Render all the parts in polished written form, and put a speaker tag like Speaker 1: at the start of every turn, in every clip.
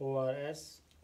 Speaker 1: ORS,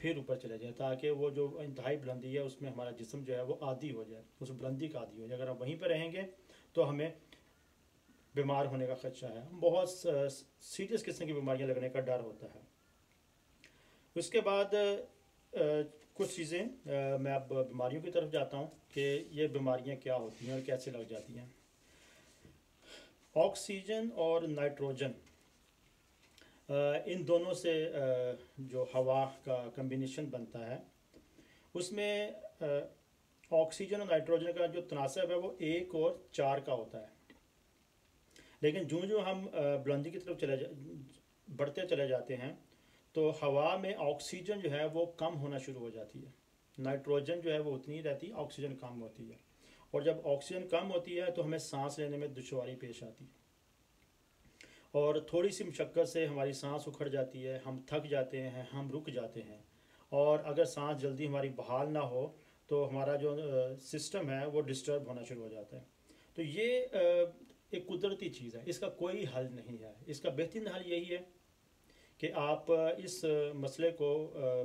Speaker 1: پھر اوپر چلے جائیں، تاکہ وہ جو انتہائی بلندی ہے اس میں ہمارا جسم جو ہے وہ عادی ہو جائے، اس بلندی کا عادی ہو جائے۔ اگر ہم وہیں پہ رہیں گے تو ہمیں بیمار ہونے کا خدشہ ہے، بہت سیریس قسم کی بیماریاں لگنے کا ڈر ہوتا ہے۔ اس کے بعد کچھ چیزیں میں اب بیماریوں کی طرف جاتا ہوں کہ یہ بیماریاں کیا ہوتی ہیں اور کیسے لگ جاتی ہیں۔ آکسیجن اور نائٹروجن، ان دونوں سے جو ہوا کا کمبینیشن بنتا ہے، اس میں آکسیجن اور نائٹروجن کا جو تناسب ہے وہ 1:4 کا ہوتا ہے، لیکن جو ہم بلندی کی طرف بڑھتے چلے جاتے ہیں تو ہوا میں آکسیجن جو ہے وہ کم ہونا شروع ہو جاتی ہے، نائٹروجن جو ہے وہ اتنی ہی رہتی، آکسیجن کم ہوتی ہے، اور جب آکسیجن کم ہوتی ہے تو ہمیں سانس لینے میں دشواری پیش آتی ہے، اور تھوڑی سی مشقت سے ہماری سانس اکھڑ جاتی ہے، ہم تھک جاتے ہیں، ہم رک جاتے ہیں، اور اگر سانس جلدی ہماری بحال نہ ہو تو ہمارا جو سسٹم ہے وہ ڈسٹرب ہونا شروع ہو جاتا ہے۔ تو یہ ایک قدرتی چیز ہے، اس کا کوئی حل نہیں ہے۔ اس کا بہترین حل یہی ہے کہ آپ اس مسئلے کو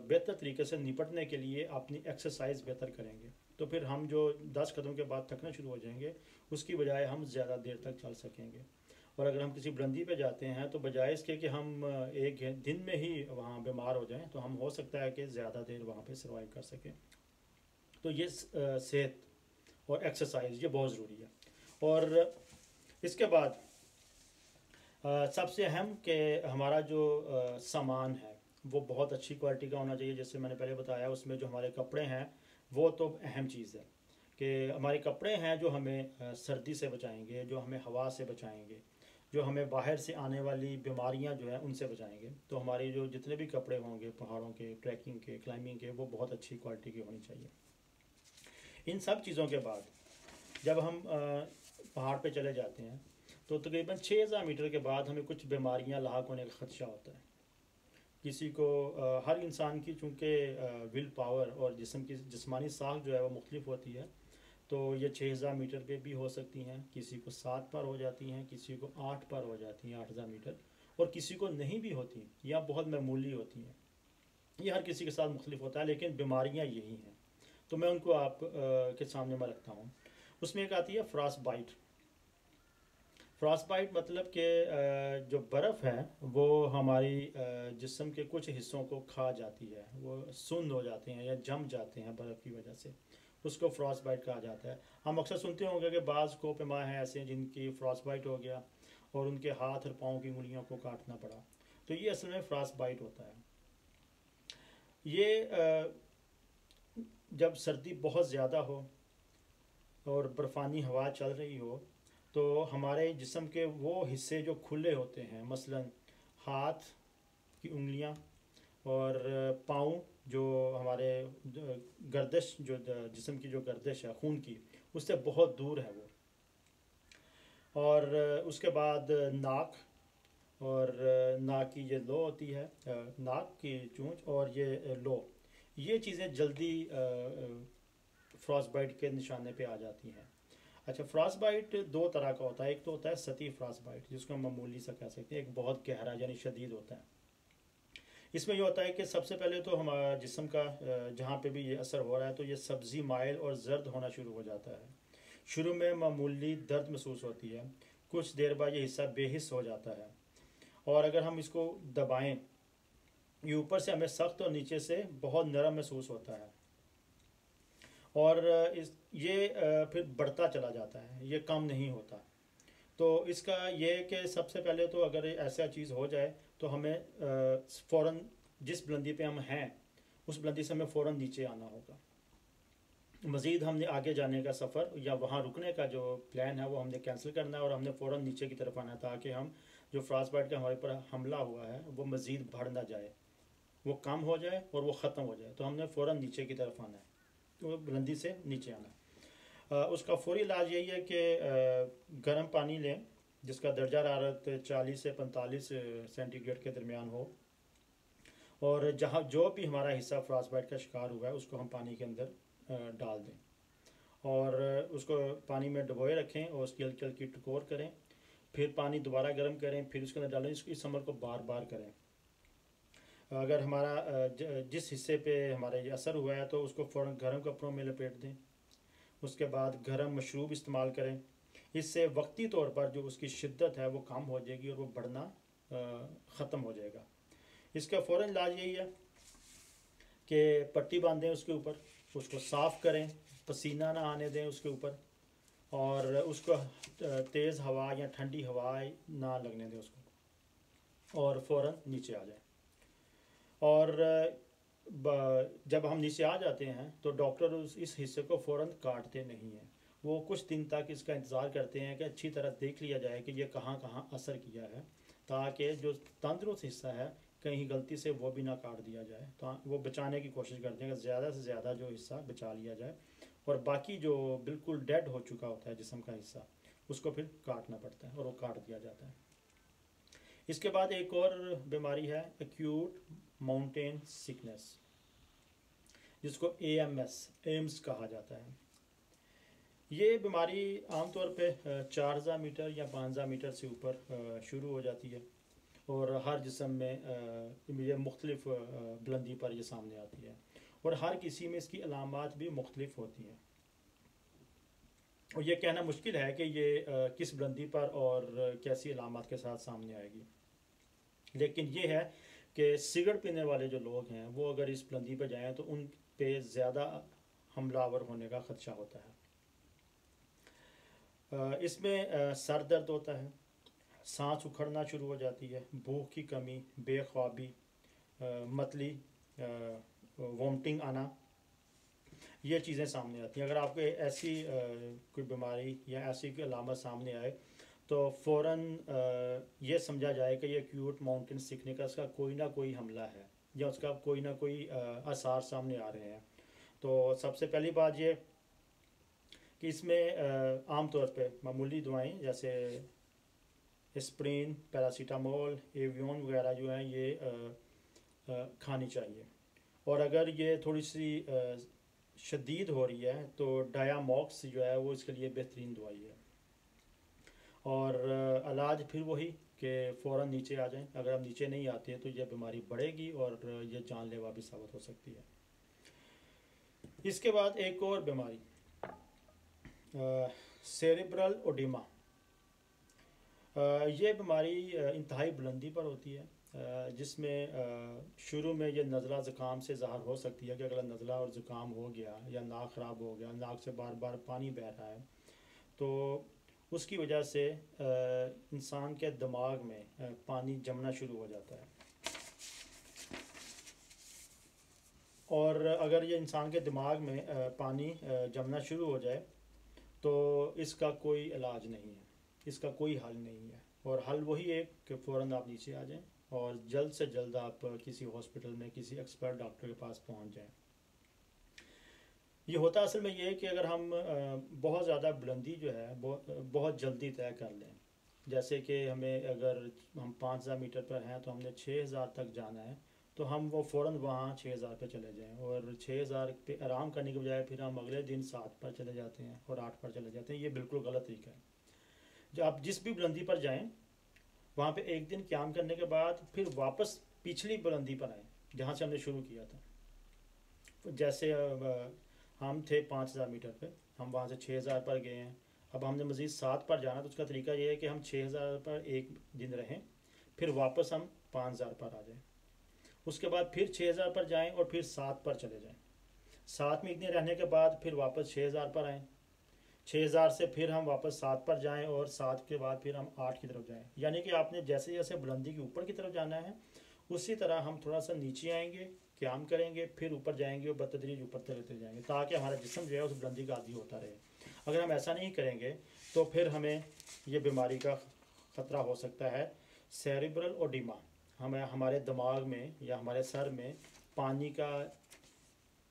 Speaker 1: بہتر طریقے سے نپٹنے کے لیے اپنی ایکسرسائز بہتر کریں گے، تو پھر ہم جو 10 قدم کے بعد تھکنا شروع ہو جائیں گے، اس کی بجائے ہم زیادہ دیر تک چل سکیں گے۔ اور اگر ہم کسی بلندی پہ جاتے ہیں تو بجائے اس کے کہ ہم ایک دن میں ہی وہاں بیمار ہو جائیں، تو ہم ہو سکتا ہے کہ زیادہ دیر وہاں پہ سروائیو کر سکیں۔ تو یہ صحت اور ایکسرسائز یہ بہت ضروری ہے۔ اور اس کے بعد سب سے اہم کہ ہمارا جو سامان ہے وہ بہت اچھی کوالٹی کا ہونا چاہیے۔ جیسے میں نے پہلے بتایا، اس میں جو ہمارے کپڑے ہیں وہ تو اہم چیز ہے کہ ہمارے کپڑے ہیں جو ہمیں سردی سے بچائیں گے، جو ہمیں ہوا سے بچائیں گے، جو ہمیں باہر سے آنے والی بیماریاں جو ہیں ان سے بچائیں گے۔ تو ہماری جو جتنے بھی کپڑے ہوں گے پہاڑوں کے، ٹریکنگ کے، کلائمبنگ کے، وہ بہت اچھی کوالٹی کی ہونی چاہیے۔ ان سب چیزوں کے بعد جب ہم پہاڑ پہ چلے جاتے ہیں تو تقریباً 6000 میٹر کے بعد ہمیں کچھ بیماریاں لاحق ہونے کا خدشہ ہوتا ہے۔ کسی کو ہر انسان کی چونکہ ول پاور اور جسم کی جسمانی ساخت جو ہے وہ مختلف ہوتی ہے، تو یہ 6000 میٹر پہ بھی ہو سکتی ہیں، کسی کو 7 پر ہو جاتی ہیں، کسی کو 8 پر ہو جاتی ہیں، 8000 میٹر، اور کسی کو نہیں بھی ہوتی یا بہت معمولی ہوتی ہیں۔ یہ ہر کسی کے ساتھ مختلف ہوتا ہے، لیکن بیماریاں یہی ہیں۔ تو میں ان کو آپ کے سامنے میں رکھتا ہوں۔ اس میں ایک آتی ہے فراس بائٹ۔ فراس بائٹ مطلب کہ جو برف ہے وہ ہماری جسم کے کچھ حصوں کو کھا جاتی ہے، وہ سند ہو جاتے ہیں یا جم جاتے ہیں برف کی وجہ سے، اس کو فراس بائٹ کہا جاتا ہے۔ ہم اکثر سنتے ہوں گے کہ بعض کوہ پیما ہیں ایسے جن کی فراس بائٹ ہو گیا اور ان کے ہاتھ اور پاؤں کی انگلیوں کو کاٹنا پڑا، تو یہ اصل میں فراس بائٹ ہوتا ہے۔ یہ جب سردی بہت زیادہ ہو اور برفانی ہوا چل رہی ہو تو ہمارے جسم کے وہ حصے جو کھلے ہوتے ہیں، مثلا ہاتھ کی انگلیاں اور پاؤں، جو ہمارے گردش، جو جسم کی جو گردش ہے خون کی، اس سے بہت دور ہے وہ، اور اس کے بعد ناک، اور ناک کی یہ لو ہوتی ہے، ناک کی چونچ اور یہ لو، یہ چیزیں جلدی فراس بائٹ کے نشانے پہ آ جاتی ہیں۔ اچھا، فراس بائٹ دو طرح کا ہوتا ہے، ایک تو ہوتا ہے سطحی فراس بائٹ جس کو ہم معمولی سا کہہ سکتے ہیں، ایک بہت گہرا یعنی شدید ہوتا ہے۔ اس میں یہ ہوتا ہے کہ سب سے پہلے تو ہمارا جسم کا جہاں پہ بھی یہ اثر ہو رہا ہے تو یہ سبزی مائل اور زرد ہونا شروع ہو جاتا ہے۔ شروع میں معمولی درد محسوس ہوتی ہے، کچھ دیر بعد یہ حصہ بے حس ہو جاتا ہے، اور اگر ہم اس کو دبائیں، یہ اوپر سے ہمیں سخت اور نیچے سے بہت نرم محسوس ہوتا ہے، اور یہ پھر بڑھتا چلا جاتا ہے، یہ کم نہیں ہوتا۔ تو اس کا یہ کہ سب سے پہلے تو اگر ایسا چیز ہو جائے تو ہمیں فوراً جس بلندی پہ ہم ہیں اس بلندی سے ہمیں فوراً نیچے آنا ہوگا۔ مزید ہم نے آگے جانے کا سفر یا وہاں رکنے کا جو پلان ہے وہ ہم نے کینسل کرنا ہے، اور ہم نے فوراً نیچے کی طرف آنا ہے، تاکہ ہم جو فراس بائٹ کا ہمارے پر حملہ ہوا ہے وہ مزید بڑھ نہ جائے، وہ کم ہو جائے اور وہ ختم ہو جائے۔ تو ہم نے فوراً نیچے کی طرف آنا ہے، تو بلندی سے نیچے آنا ہے۔ اس کا فوری علاج یہی ہے کہ گرم پانی لیں جس کا درجہ حرارت 40 سے 45 سینٹی گریڈ کے درمیان ہو، اور جہاں جو بھی ہمارا حصہ فراس بائٹ کا شکار ہوا ہے اس کو ہم پانی کے اندر ڈال دیں، اور اس کو پانی میں ڈبوئے رکھیں اور اس کی ہلکی ہلکی ٹکور کریں، پھر پانی دوبارہ گرم کریں، پھر اس کے اندر ڈالیں، اس عمل کو بار بار کریں۔ اگر ہمارا جس حصے پہ ہمارا یہ اثر ہوا ہے تو اس کو فوراً گرم کپڑوں میں لپیٹ دیں. اس کے بعد گرم مشروب استعمال کریں. اس سے وقتی طور پر جو اس کی شدت ہے وہ کم ہو جائے گی اور وہ بڑھنا ختم ہو جائے گا. اس کا فوراً علاج یہی ہے کہ پٹی باندھیں اس کے اوپر, اس کو صاف کریں, پسینہ نہ آنے دیں اس کے اوپر, اور اس کو تیز ہوا یا ٹھنڈی ہوا نہ لگنے دیں اس کو, اور فوراً نیچے آ جائیں. اور جب ہم نیچے آ جاتے ہیں تو ڈاکٹر اس حصے کو فوراً کاٹتے نہیں ہیں. وہ کچھ دن تک اس کا انتظار کرتے ہیں کہ اچھی طرح دیکھ لیا جائے کہ یہ کہاں کہاں اثر کیا ہے, تاکہ جو تندرست حصہ ہے کہیں غلطی سے وہ بھی نہ کاٹ دیا جائے. تو وہ بچانے کی کوشش کرتے ہیں کہ زیادہ سے زیادہ جو حصہ بچا لیا جائے, اور باقی جو بالکل ڈیڈ ہو چکا ہوتا ہے جسم کا حصہ اس کو پھر کاٹنا پڑتا ہے, اور وہ کاٹ دیا جاتا ہے. اس کے بعد ایک اور بیماری ہے ایکیوٹ ماؤنٹین سکنس, جس کو ایمس کہا جاتا ہے. یہ بیماری عام طور پہ 4000 میٹر یا 5000 میٹر سے اوپر شروع ہو جاتی ہے, اور ہر جسم میں یہ مختلف بلندی پر یہ سامنے آتی ہے, اور ہر کسی میں اس کی علامات بھی مختلف ہوتی ہیں. اور یہ کہنا مشکل ہے کہ یہ کس بلندی پر اور کیسی علامات کے ساتھ سامنے آئے گی, لیکن یہ ہے کہ سگریٹ پینے والے جو لوگ ہیں وہ اگر اس بلندی پہ جائیں تو ان پہ زیادہ حملہ آور ہونے کا خدشہ ہوتا ہے. اس میں سر درد ہوتا ہے, سانس اکھڑنا شروع ہو جاتی ہے, بھوک کی کمی, بے خوابی, متلی, وومٹنگ آنا, یہ چیزیں سامنے آتی ہیں. اگر آپ کو ایسی کوئی بیماری یا ایسی کوئی علامت سامنے آئے تو فوراً یہ سمجھا جائے کہ یہ ایکیوٹ ماؤنٹین سکنس کا اس کا کوئی نہ کوئی حملہ ہے, یا اس کا کوئی نہ کوئی آثار سامنے آ رہے ہیں. تو سب سے پہلی بات یہ کہ اس میں عام طور پہ معمولی دوائیں جیسے اسپرین, پیراسیٹامول, ایویون وغیرہ جو ہیں یہ کھانی چاہیے. اور اگر یہ تھوڑی سی شدید ہو رہی ہے تو ڈایاموکس جو ہے وہ اس کے لیے بہترین دوائی ہے. اور علاج پھر وہی کہ فوراً نیچے آ جائیں. اگر ہم نیچے نہیں آتے تو یہ بیماری بڑھے گی اور یہ جان لیوا بھی ثابت ہو سکتی ہے. اس کے بعد ایک اور بیماری سیریبرل اوڈیما. یہ بیماری انتہائی بلندی پر ہوتی ہے, جس میں شروع میں یہ نزلہ زکام سے ظاہر ہو سکتی ہے کہ اگر نزلہ اور زکام ہو گیا یا ناک خراب ہو گیا, ناک سے بار بار پانی بہہ رہا ہے, تو اس کی وجہ سے انسان کے دماغ میں پانی جمنا شروع ہو جاتا ہے. اور اگر یہ انسان کے دماغ میں پانی جمنا شروع ہو جائے تو اس کا کوئی علاج نہیں ہے, اس کا کوئی حل نہیں ہے. اور حل وہی ہے کہ فوراً آپ نیچے آ جائیں اور جلد سے جلد آپ کسی ہاسپٹل میں کسی ایکسپرٹ ڈاکٹر کے پاس پہنچ جائیں. یہ ہوتا اصل میں یہ ہے کہ اگر ہم بہت زیادہ بلندی جو ہے بہت جلدی طے کر لیں, جیسے کہ ہمیں اگر ہم 5000 میٹر پر ہیں تو ہم نے 6000 تک جانا ہے, تو ہم وہ فوراً وہاں 6000 پہ چلے جائیں, اور 6000 پہ آرام کرنے کے بجائے پھر ہم اگلے دن 7 پر چلے جاتے ہیں اور 8 پر چلے جاتے ہیں. یہ بالکل غلط طریقہ ہے. جب آپ جس بھی بلندی پر جائیں وہاں پہ ایک دن قیام کرنے کے بعد پھر واپس پچھلی بلندی پر آئیں جہاں سے ہم نے شروع کیا تھا. جیسے ہم تھے 5000 میٹر پہ, ہم وہاں سے 6000 پر گئے ہیں, اب ہم نے مزید 7 پر جانا, تو اس کا طریقہ یہ ہے کہ ہم 6000 پر ایک دن رہیں, پھر واپس ہم 5000 پر آ جائیں, اس کے بعد پھر 6000 پر جائیں اور پھر 7 پر چلے جائیں. 7 میں اتنے رہنے کے بعد پھر واپس 6000 پر آئیں, 6000 سے پھر ہم واپس 7 پر جائیں, اور 7 کے بعد پھر ہم 8 کی طرف جائیں. یعنی کہ آپ نے جیسے جیسے بلندی کے اوپر کی طرف جانا ہے اسی طرح ہم تھوڑا سا نیچے آئیں گے, قیام کریں گے, پھر اوپر جائیں گے اور بتدریج اوپر چلتے جائیں گے, تاکہ ہمارا جسم جو ہے اس بلندی کا عادی ہوتا رہے. اگر ہم ایسا نہیں کریں گے تو پھر ہمیں یہ بیماری کا خطرہ ہو سکتا ہے سیریبرل اوڈیما. ہمارے دماغ میں یا ہمارے سر میں پانی کا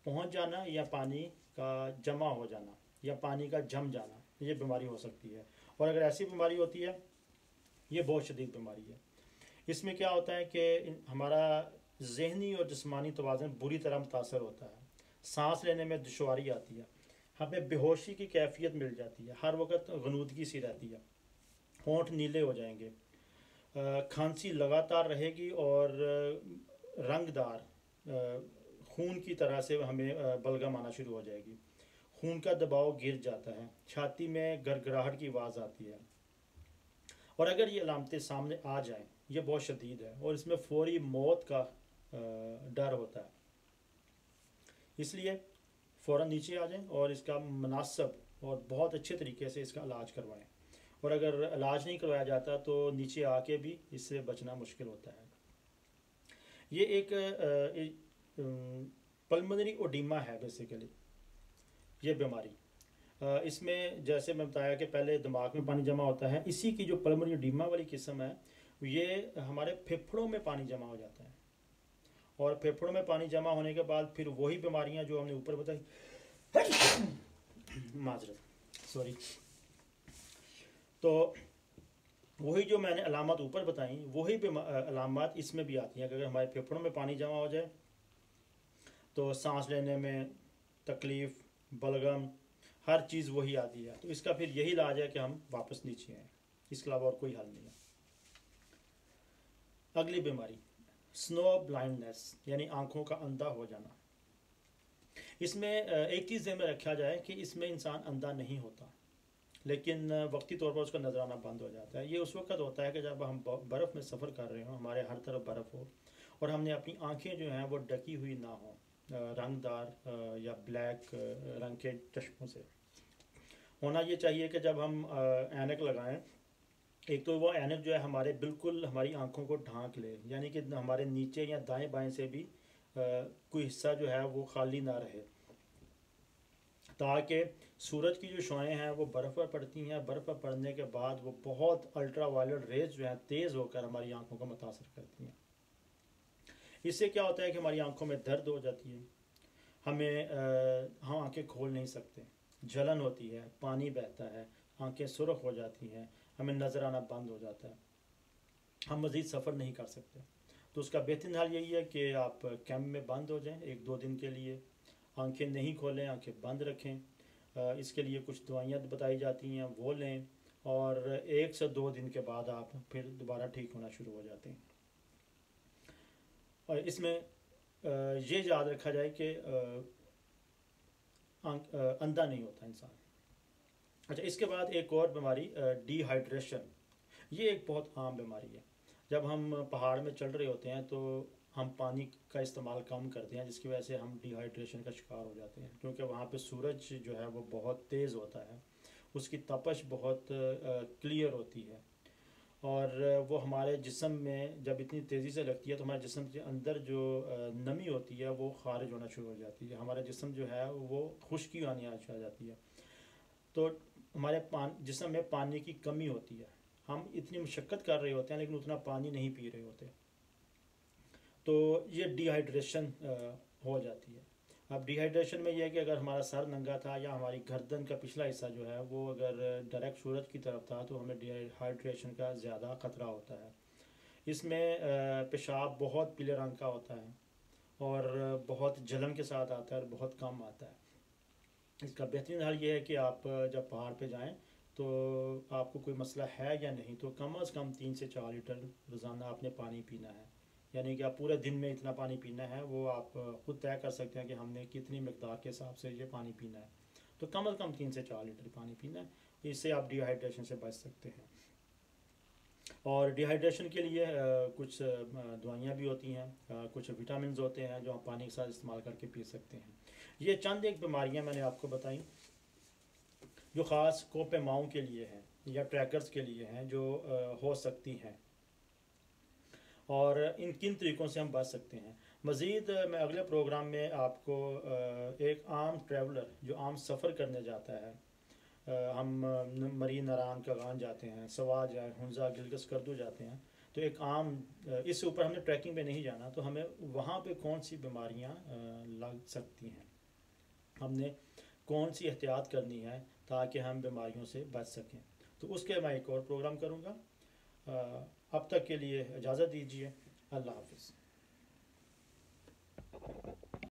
Speaker 1: پہنچ جانا یا پانی کا جمع ہو جانا یا پانی کا جم جانا, یہ بیماری ہو سکتی ہے. اور اگر ایسی بیماری ہوتی ہے, یہ بہت شدید بیماری ہے. اس میں کیا ہوتا ہے کہ ہمارا ذہنی اور جسمانی توازن بری طرح متاثر ہوتا ہے, سانس لینے میں دشواری آتی ہے, ہمیں بے ہوشی کی کیفیت مل جاتی ہے, ہر وقت غنودگی سی رہتی ہے, ہونٹ نیلے ہو جائیں گے, کھانسی لگاتار رہے گی, اور رنگ دار خون کی طرح سے ہمیں بلغم آنا شروع ہو جائے گی، خون کا دباؤ گر جاتا ہے، چھاتی میں گڑگڑاہٹ کی آواز آتی ہے، اور اگر یہ علامتیں سامنے آ جائیں یہ بہت شدید ہے اور اس میں فوری موت کا ڈر ہوتا ہے، اس لیے فوراً نیچے آ جائیں اور اس کا مناسب اور بہت اچھے طریقے سے اس کا علاج کروائیں، اور اگر علاج نہیں کروایا جاتا تو نیچے آ کے بھی اس سے بچنا مشکل ہوتا ہے۔ یہ ایک پلمنری اوڈیما ہے بیسیکلی یہ بیماری، اس میں جیسے میں بتایا کہ پہلے دماغ میں پانی جمع ہوتا ہے، اسی کی جو پلمنری اوڈیما والی قسم ہے یہ ہمارے پھیپھڑوں میں پانی جمع ہو جاتا ہے، اور پھیپھڑوں میں پانی جمع ہونے کے بعد پھر وہی بیماریاں جو ہم نے اوپر بتائی معذرت سوری، تو وہی جو میں نے علامات اوپر بتائیں وہی علامات اس میں بھی آتی ہیں کہ اگر ہمارے پھیپھڑوں میں پانی جمع ہو جائے تو سانس لینے میں تکلیف، بلغم، ہر چیز وہی آتی ہے، تو اس کا پھر یہی علاج ہے کہ ہم واپس نیچے آئیں، اس کے علاوہ اور کوئی حل نہیں ہے۔ اگلی بیماری سنو بلائنڈنس یعنی آنکھوں کا اندھا ہو جانا۔ اس میں ایک چیز ذہن میں رکھا جائے کہ اس میں انسان اندھا نہیں ہوتا، لیکن وقتی طور پر اس کا نظر آنا بند ہو جاتا ہے۔ یہ اس وقت ہوتا ہے کہ جب ہم برف میں سفر کر رہے ہوں، ہمارے ہر طرف برف ہو اور ہم نے اپنی آنکھیں جو ہیں وہ ڈکی ہوئی نہ ہوں رنگ دار یا بلیک رنگ کے چشموں سے۔ ہونا یہ چاہیے کہ جب ہم اینک لگائیں، ایک تو وہ اینک جو ہے ہمارے بالکل ہماری آنکھوں کو ڈھانک لے، یعنی کہ ہمارے نیچے یا دائیں بائیں سے بھی کوئی حصہ جو ہے وہ خالی نہ رہے، تاکہ سورج کی جو شعاعیں ہیں وہ برف پر پڑتی ہیں، برف پر پڑنے کے بعد وہ بہت الٹرا وائلٹ ریز جو ہیں تیز ہو کر ہماری آنکھوں کو متاثر کرتی ہیں۔ اس سے کیا ہوتا ہے کہ ہماری آنکھوں میں درد ہو جاتی ہے، ہم آنکھیں کھول نہیں سکتے، جلن ہوتی ہے، پانی بہتا ہے، آنکھیں سرخ ہو جاتی ہیں، ہمیں نظر آنا بند ہو جاتا ہے، ہم مزید سفر نہیں کر سکتے۔ تو اس کا بہترین حل یہی ہے کہ آپ کیمپ میں بند ہو جائیں 1-2 دن کے لیے، آنکھیں نہیں کھولیں، آنکھیں بند رکھیں۔ اس کے لیے کچھ دوائیاں بتائی جاتی ہیں وہ لیں، اور 1 سے 2 دن کے بعد آپ پھر دوبارہ ٹھیک ہونا شروع ہو جاتے ہیں۔ اور اس میں یہ یاد رکھا جائے کہ اندھا نہیں ہوتا انسان۔ اچھا، اس کے بعد ایک اور بیماری ڈی ہائیڈریشن، یہ ایک بہت عام بیماری ہے۔ جب ہم پہاڑ میں چڑھ رہے ہوتے ہیں تو ہم پانی کا استعمال کم کرتے ہیں، جس کی وجہ سے ہم ڈی ہائیڈریشن کا شکار ہو جاتے ہیں، کیونکہ وہاں پہ سورج جو ہے وہ بہت تیز ہوتا ہے، اس کی تپش بہت کلیئر ہوتی ہے، اور وہ ہمارے جسم میں جب اتنی تیزی سے لگتی ہے تو ہمارے جسم کے اندر جو نمی ہوتی ہے وہ خارج ہونا شروع ہو جاتی ہے، ہمارا جسم جو ہے وہ خشکی آنے آ جاتی ہے، تو ہمارے جسم میں پانی کی کمی ہوتی ہے، ہم اتنی مشقت کر رہے ہوتے ہیں لیکن اتنا پانی نہیں پی رہے ہوتے، تو یہ ڈی ہائیڈریشن ہو جاتی ہے۔ اب ڈی ہائیڈریشن میں یہ ہے کہ اگر ہمارا سر ننگا تھا یا ہماری گردن کا پچھلا حصہ جو ہے وہ اگر ڈائریکٹ سورج کی طرف تھا تو ہمیں ڈی ہائیڈریشن کا زیادہ خطرہ ہوتا ہے۔ اس میں پیشاب بہت پیلے رنگ کا ہوتا ہے اور بہت جلن کے ساتھ آتا ہے اور بہت کم آتا ہے۔ اس کا بہترین حل یہ ہے کہ آپ جب پہاڑ پہ جائیں تو آپ کو کوئی مسئلہ ہے یا نہیں تو کم از کم 3 سے 4 لیٹر روزانہ آپ نے پانی پینا ہے، یعنی کہ آپ پورے دن میں اتنا پانی پینا ہے، وہ آپ خود طے کر سکتے ہیں کہ ہم نے کتنی مقدار کے حساب سے یہ پانی پینا ہے، تو کم از کم 3 سے 4 لیٹر پانی پینا ہے، اس سے آپ ڈی ہائیڈریشن سے بچ سکتے ہیں۔ اور ڈی ہائیڈریشن کے لیے کچھ دوائیاں بھی ہوتی ہیں، کچھ وٹامنز ہوتے ہیں جو ہم پانی کے ساتھ استعمال کر کے پی سکتے ہیں۔ یہ چند ایک بیماریاں میں نے آپ کو بتائیں جو خاص کوپے ماؤں کے لیے ہیں یا ٹریکرز کے لیے ہیں جو ہو سکتی ہیں، اور ان کن طریقوں سے ہم بچ سکتے ہیں۔ مزید میں اگلے پروگرام میں آپ کو ایک عام ٹریولر جو عام سفر کرنے جاتا ہے، ہم مری ناران کاغان جاتے ہیں، سوا جائے ہنزا گلگت سکردو جاتے ہیں، تو ایک عام اس سے اوپر ہم نے ٹریکنگ پہ نہیں جانا، تو ہمیں وہاں پہ کون سی بیماریاں لگ سکتی ہیں، ہم نے کون سی احتیاط کرنی ہے تاکہ ہم بیماریوں سے بچ سکیں، تو اس کے میں ایک اور پروگرام کروں گا۔ اب تک کے لیے اجازت دیجیے، اللہ حافظ۔